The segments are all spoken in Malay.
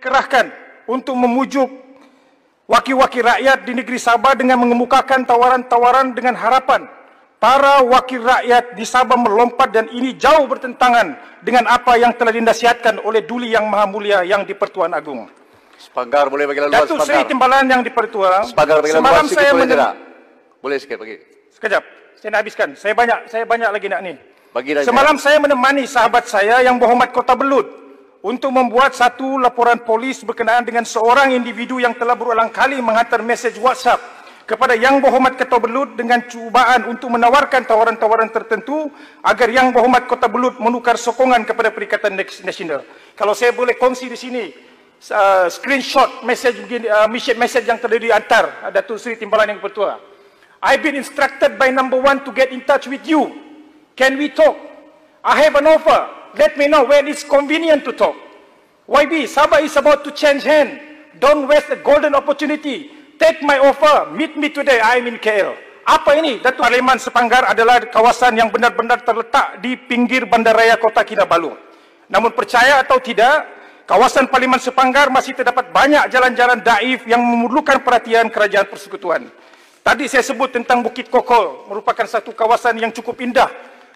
dikerahkan untuk memujuk wakil-wakil rakyat di negeri Sabah dengan mengemukakan tawaran-tawaran dengan harapan para wakil rakyat di Sabah melompat, dan ini jauh bertentangan dengan apa yang telah dinasihatkan oleh Duli Yang Maha Mulia yang di-Pertuan Agong. Sepanggar boleh bagi luas. Datuk Seri Timbalan yang di-Pertua, semalam saya boleh sikit bagi. Sekejap, saya nak habiskan. Saya banyak lagi nak ni. Bagi semalam saya menemani sahabat saya yang berhormat Kota Belud untuk membuat satu laporan polis berkenaan dengan seorang individu yang telah berulang kali menghantar mesej WhatsApp kepada Yang Berhormat Kota Belud dengan cubaan untuk menawarkan tawaran-tawaran tertentu agar Yang Berhormat Kota Belud menukar sokongan kepada Perikatan Nasional. Kalau saya boleh kongsi di sini screenshot mesej yang telah dihantar Datuk Seri Timbalan Yang Bertua. I've been instructed by number 1 to get in touch with you. Can we talk? I have an offer. Let me know when it's convenient to talk. YB, Sabah is about to change hand. Don't waste a golden opportunity. Take my offer. Meet me today. I'm in KL. Apa ini? Datuk Parlimen Sepanggar adalah kawasan yang benar-benar terletak di pinggir bandaraya Kota Kinabalu. Namun percaya atau tidak, kawasan Parlimen Sepanggar masih terdapat banyak jalan-jalan daif yang memerlukan perhatian Kerajaan Persekutuan. Tadi saya sebut tentang Bukit Kokol, merupakan satu kawasan yang cukup indah.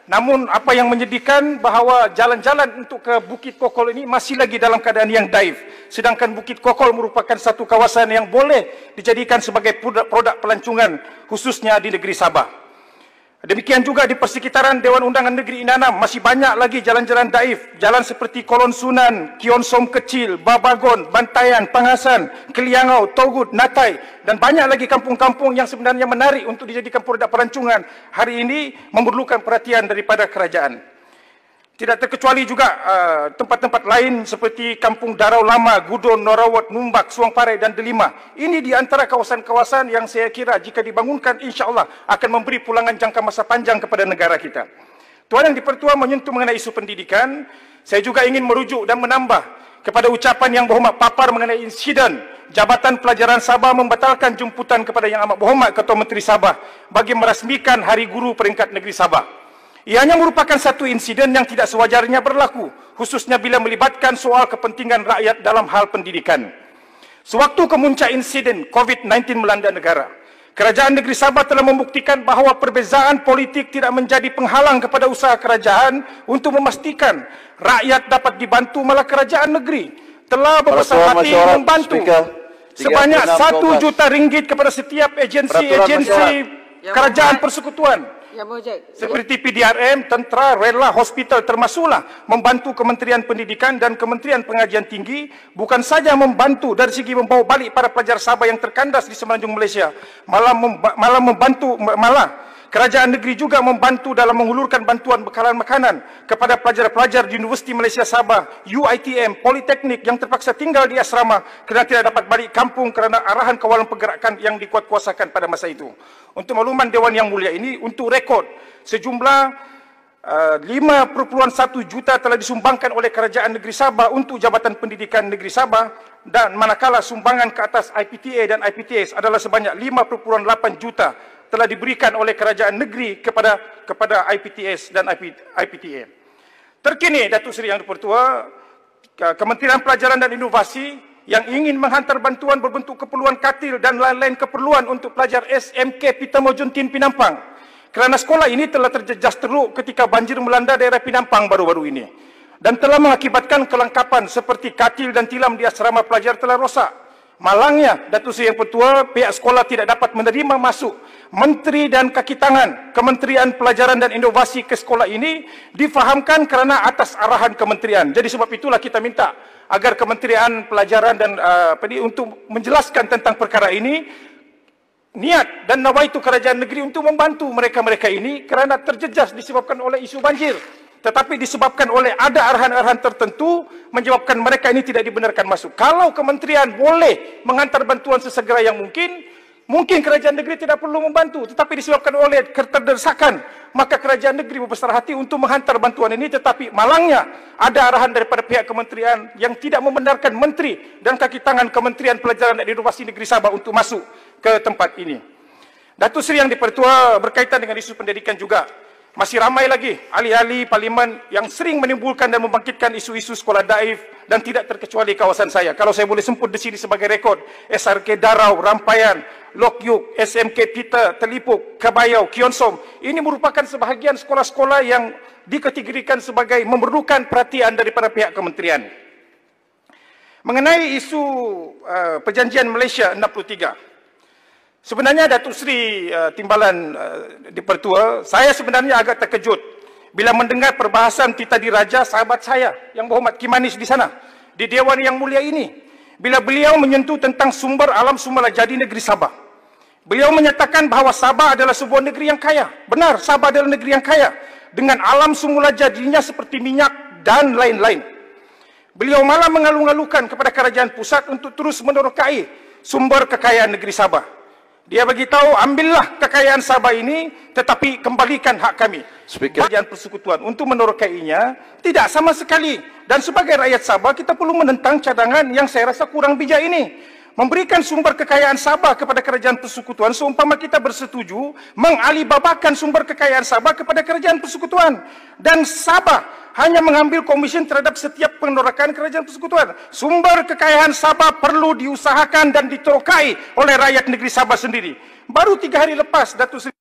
Namun apa yang menyedihkan bahawa jalan-jalan untuk ke Bukit Kokol ini masih lagi dalam keadaan yang daif. Sedangkan Bukit Kokol merupakan satu kawasan yang boleh dijadikan sebagai produk pelancongan khususnya di negeri Sabah. Demikian juga di persekitaran Dewan Undangan Negeri Inanam masih banyak lagi jalan-jalan daif. Jalan seperti Kolon Sunan, Kion Som Kecil, Babagon, Bantayan, Pangasan, Keliangau, Togut, Natai, dan banyak lagi kampung-kampung yang sebenarnya menarik untuk dijadikan produk pelancongan hari ini memerlukan perhatian daripada kerajaan. Tidak terkecuali juga tempat-tempat lain seperti Kampung Darau Lama, Gudon, Norawat, Numbak, Suang Parai dan Delima. Ini di antara kawasan-kawasan yang saya kira jika dibangunkan insya-Allah akan memberi pulangan jangka masa panjang kepada negara kita. Tuan Yang di-Pertua menyentuh mengenai isu pendidikan, saya juga ingin merujuk dan menambah kepada ucapan Yang Berhormat Papar mengenai insiden Jabatan Pelajaran Sabah membatalkan jemputan kepada Yang Amat Berhormat Ketua Menteri Sabah bagi merasmikan Hari Guru Peringkat Negeri Sabah. Ianya merupakan satu insiden yang tidak sewajarnya berlaku, khususnya bila melibatkan soal kepentingan rakyat dalam hal pendidikan. Sewaktu kemuncak insiden COVID-19 melanda negara, Kerajaan Negeri Sabah telah membuktikan bahawa perbezaan politik tidak menjadi penghalang kepada usaha kerajaan untuk memastikan rakyat dapat dibantu, malah kerajaan negeri telah berbesar hati membantu sebanyak 1 juta ringgit kepada setiap agensi-agensi kerajaan persekutuan. Seperti PDRM, tentera, rela, hospital termasuklah membantu Kementerian Pendidikan dan Kementerian Pengajian Tinggi, bukan saja membantu dari segi membawa balik para pelajar Sabah yang terkandas di semenanjung Malaysia, malah kerajaan negeri juga membantu dalam menghulurkan bantuan bekalan makanan kepada pelajar-pelajar di Universiti Malaysia Sabah, UiTM, Politeknik yang terpaksa tinggal di asrama kerana tidak dapat balik kampung kerana arahan kawalan pergerakan yang dikuatkuasakan pada masa itu. Untuk makluman Dewan Yang Mulia ini, untuk rekod, sejumlah 5.1 juta telah disumbangkan oleh Kerajaan Negeri Sabah untuk Jabatan Pendidikan Negeri Sabah, dan manakala sumbangan ke atas IPTA dan IPTS adalah sebanyak 5.8 juta telah diberikan oleh kerajaan negeri kepada IPTS dan IPTA. Terkini, Datuk Seri Yang di-Pertua, Kementerian Pelajaran dan Inovasi yang ingin menghantar bantuan berbentuk keperluan katil dan lain-lain keperluan untuk pelajar SMK Pitamo Juntin Pinampang. Kerana sekolah ini telah terjejas teruk ketika banjir melanda daerah Pinampang baru-baru ini, dan telah mengakibatkan kelengkapan seperti katil dan tilam di asrama pelajar telah rosak. Malangnya, Datuk Seri Yang Pertua, pihak sekolah tidak dapat menerima masuk menteri dan kaki tangan Kementerian Pelajaran dan Inovasi ke sekolah ini, difahamkan kerana atas arahan kementerian. Jadi sebab itulah kita minta agar Kementerian Pelajaran dan untuk menjelaskan tentang perkara ini, niat dan nawaitu kerajaan negeri untuk membantu mereka-mereka ini kerana terjejas disebabkan oleh isu banjir, tetapi disebabkan oleh ada arahan-arahan tertentu menyebabkan mereka ini tidak dibenarkan masuk. Kalau kementerian boleh menghantar bantuan sesegera yang mungkin kerajaan negeri tidak perlu membantu, tetapi disebabkan oleh keterdesakan, maka kerajaan negeri berbesar hati untuk menghantar bantuan ini. Tetapi malangnya ada arahan daripada pihak kementerian yang tidak membenarkan menteri dan kaki tangan Kementerian Pelajaran dan Inovasi Negeri Sabah untuk masuk ke tempat ini. Datuk Seri Yang di-Pertua, berkaitan dengan isu pendidikan juga, Masih ramai lagi ahli-ahli parlimen yang sering menimbulkan dan membangkitkan isu-isu sekolah daif dan tidak terkecuali kawasan saya. Kalau saya boleh semput di sini sebagai rekod, SRK Darau, Rampayan, Lok Yuk, SMK Pita, Telipuk, Kabayau, Kionsom. Ini merupakan sebahagian sekolah-sekolah yang dikategorikan sebagai memerlukan perhatian daripada pihak kementerian. Mengenai isu perjanjian Malaysia 63. Sebenarnya Datuk Seri Timbalan Dipertua, saya sebenarnya agak terkejut bila mendengar perbahasan Tita Diraja, sahabat saya yang berhormat Kimanis di sana, di Dewan yang mulia ini, bila beliau menyentuh tentang sumber alam semula jadi negeri Sabah. Beliau menyatakan bahawa Sabah adalah sebuah negeri yang kaya. Benar, Sabah adalah negeri yang kaya dengan alam semula jadinya seperti minyak dan lain-lain. Beliau malah mengalu-alukan kepada kerajaan pusat untuk terus menerokai sumber kekayaan negeri Sabah. Dia beritahu, ambillah kekayaan Sabah ini, tetapi kembalikan hak kami. Kerajaan persekutuan untuk menerokainya tidak sama sekali. Dan sebagai rakyat Sabah, kita perlu menentang cadangan yang saya rasa kurang bijak ini. Memberikan sumber kekayaan Sabah kepada kerajaan persekutuan, seumpama kita bersetuju mengalibabakan sumber kekayaan Sabah kepada kerajaan persekutuan. Dan Sabah hanya mengambil komisen terhadap setiap penerakan kerajaan persekutuan. Sumber kekayaan Sabah perlu diusahakan dan diterokai oleh rakyat negeri Sabah sendiri. Baru 3 hari lepas, Datuk Seri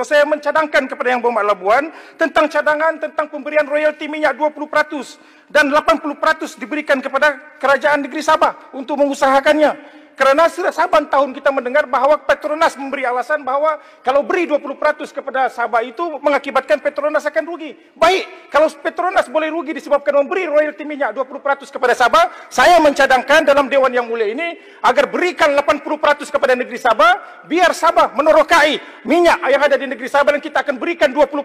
saya mencadangkan kepada Yang Berhormat Labuan tentang cadangan tentang pemberian royalti minyak 20% dan 80% diberikan kepada kerajaan negeri Sabah untuk mengusahakannya. Kerana saban tahun kita mendengar bahawa Petronas memberi alasan bahawa kalau beri 20% kepada Sabah itu mengakibatkan Petronas akan rugi. Baik, kalau Petronas boleh rugi disebabkan memberi royalti minyak 20% kepada Sabah, saya mencadangkan dalam Dewan yang mulia ini agar berikan 80% kepada negeri Sabah, biar Sabah menerokai minyak yang ada di negeri Sabah dan kita akan berikan 20%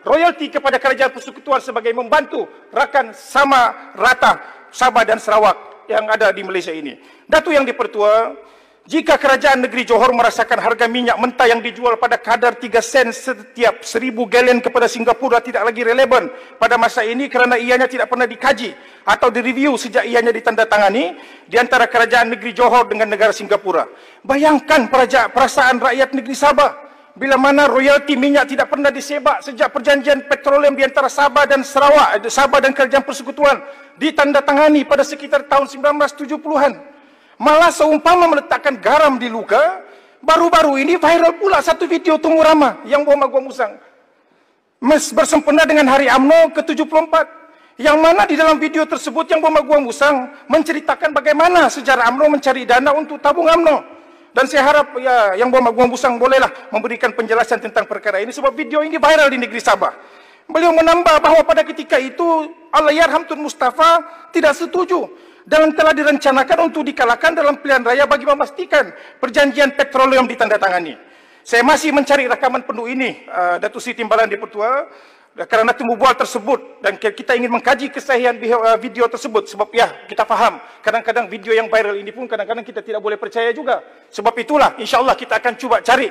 royalti kepada kerajaan persekutuan sebagai membantu rakan sama rata Sabah dan Sarawak yang ada di Malaysia ini. Datuk Yang Dipertua, jika kerajaan negeri Johor merasakan harga minyak mentah yang dijual pada kadar 3 sen setiap 1000 galen kepada Singapura tidak lagi relevan pada masa ini kerana ianya tidak pernah dikaji atau direview sejak ianya ditandatangani di antara kerajaan negeri Johor dengan negara Singapura. Bayangkan perasaan rakyat negeri Sabah bila mana royalti minyak tidak pernah disebak sejak perjanjian petroleum di antara Sabah dan Sarawak, Sabah dan kerajaan persekutuan ditandatangani pada sekitar tahun 1970-an. Malah seumpama meletakkan garam di luka, baru-baru ini viral pula satu video Tungu Rama yang Berhormat Gua Musang bersempena dengan Hari UMNO ke-74, yang mana di dalam video tersebut Yang Berhormat Gua Musang menceritakan bagaimana sejarah UMNO mencari dana untuk tabung UMNO. Dan saya harap Yang Berhormat Gua Musang bolehlah memberikan penjelasan tentang perkara ini sebab video ini viral di negeri Sabah. Beliau menambah bahawa pada ketika itu Allahyarham Tun Mustafa tidak setuju dan telah direncanakan untuk dikalahkan dalam pilihan raya bagi memastikan perjanjian petroleum ditandatangani. Saya masih mencari rakaman penuh ini, Datuk Seri Timbalan Dipertua, kerana temu bual tersebut dan kita ingin mengkaji kesahihan video tersebut sebab kita faham kadang-kadang video yang viral ini pun kadang-kadang kita tidak boleh percaya juga. Sebab itulah insya-Allah kita akan cuba cari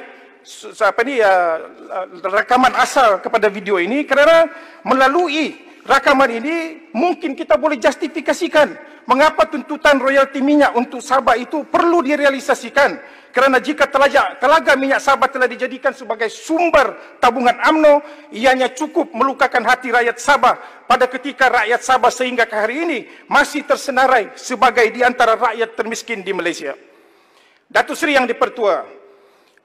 rakaman asal kepada video ini kerana melalui rakaman ini mungkin kita boleh justifikasikan mengapa tuntutan royalti minyak untuk Sabah itu perlu direalisasikan kerana jika telaga minyak Sabah telah dijadikan sebagai sumber tabungan UMNO, ianya cukup melukakan hati rakyat Sabah pada ketika rakyat Sabah sehingga ke hari ini masih tersenarai sebagai di antara rakyat termiskin di Malaysia. Datuk Seri Yang Dipertua,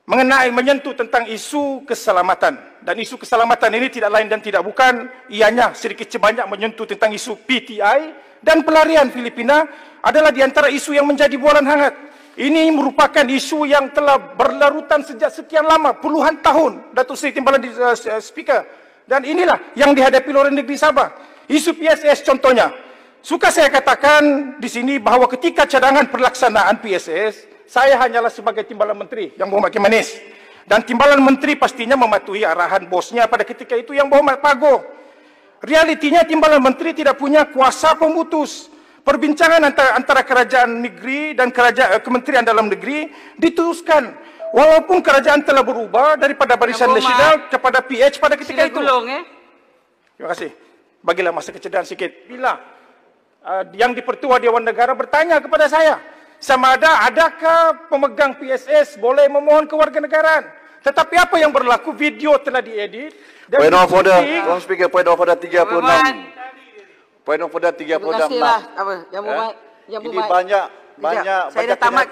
mengenai menyentuh tentang isu keselamatan, dan isu keselamatan ini tidak lain dan tidak bukan ianya sedikit sebanyak menyentuh tentang isu PTI dan pelarian Filipina adalah di antara isu yang menjadi bualan hangat. Ini merupakan isu yang telah berlarutan sejak sekian lama, puluhan tahun, Datuk Seri Timbalan Speaker, dan inilah yang dihadapi oleh negeri Sabah. Isu PSS contohnya, suka saya katakan di sini bahawa ketika cadangan pelaksanaan PSS, saya hanyalah sebagai Timbalan Menteri Yang Berhormat Kimanis. Dan Timbalan Menteri pastinya mematuhi arahan bosnya pada ketika itu Yang Berhormat Pago. Realitinya Timbalan Menteri tidak punya kuasa pemutus. Perbincangan antara kerajaan negeri dan Kementerian Dalam Negeri diteruskan. Walaupun kerajaan telah berubah daripada Barisan Nasional kepada PH pada ketika itu. Terima kasih. Bagilah masa kecederaan sikit. Bila Yang Dipertua Dewan Negara bertanya kepada saya, sama adakah pemegang PSS boleh memohon kewarganegaraan? Tetapi apa yang berlaku, video telah diedit. Dan Point of order, disunting. Tuan Speaker, point of order 36. Point of order 36. Terima kasihlah. Apa? Yang Eh? berbaik. Yang Ini berbaik. banyak Sekejap, saya banyak dah tamat.